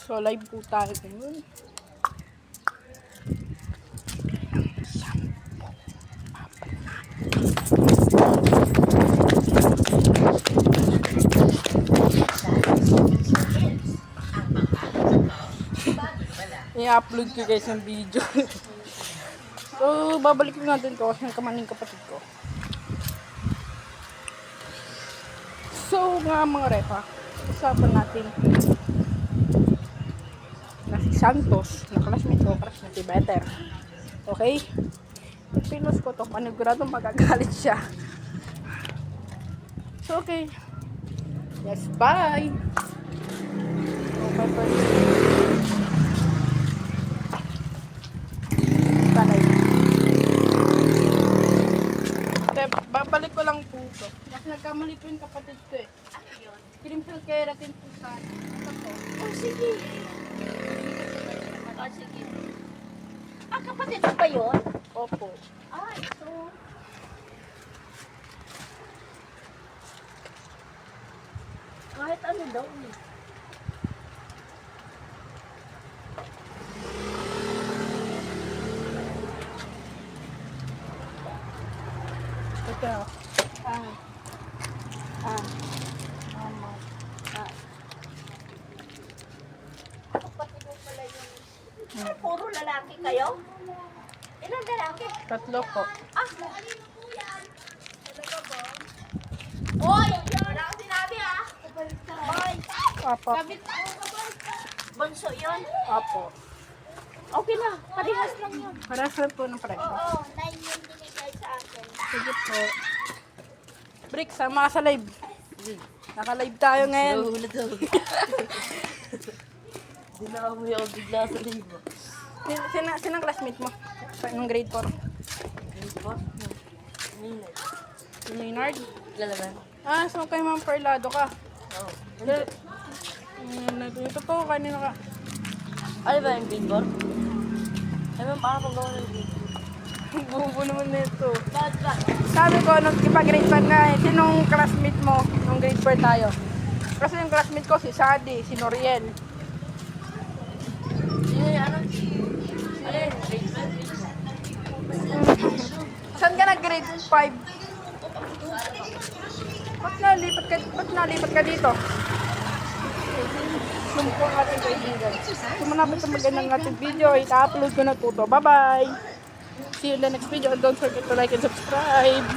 So, live po tayo ngayon. I-upload ko guys ng video. So, babalik natin to kasi kamaning kapatid ko. So, mga repa, usapan natin na si Santos, na classmate ko, crush na si Better. Okay? Pag pinost ko to, paniguradong magagalit siya. So, okay. Yes, bye! Okay, bye. Babalik ko lang po ito. Kasi nagkamali po yung kapatid ko eh. Crimson keratin po sana. Ito po. Oh, sige. Oh, sige. Ah, kapatid mo ba yun? Opo. Ah, ito. Kahit ano daw eh. Ito. Mama. Kapatid mo pala yun. Ah, puro lalaki kayo? Ilan lalaki? 3 po. Ah, talaga ba? Hoy! Wala akong sinabi ah! Hoy! Opo. Bunso yun? Opo. Okay na, parehas lang yun. Parasal po ng presyo. Oo, 9 yung binigay sa akin. Sige po. Brick, sama ka sa live. Naka-live tayo ngayon. Dinamoy ako bigla sa libo. Sinang classmate mo? Nung grade 4? Si Maynard? Lalaban? Ah, so kay Ma'am Parlado ka. Oo. Ito po, kanina ka. Ano ba yung grade 4? Ano ba makakagawa ng grade 4? Bubo naman nito. Bakit ba? Sabi ko, nung ipa-grade 1 nga eh, sinong classmate mo nung grade 4 tayo? Kasi yung classmate ko, si Sadi, si Noriel. Ano yung ano? Ano yung grade 5? Saan ka nag-grade 5? Ba't nalipat ka dito? Yung po ang ating kaibigan. Kung manapit sa magandang ating video, ita-upload ko na po to. Bye-bye! See you in the next video and don't forget to like and subscribe!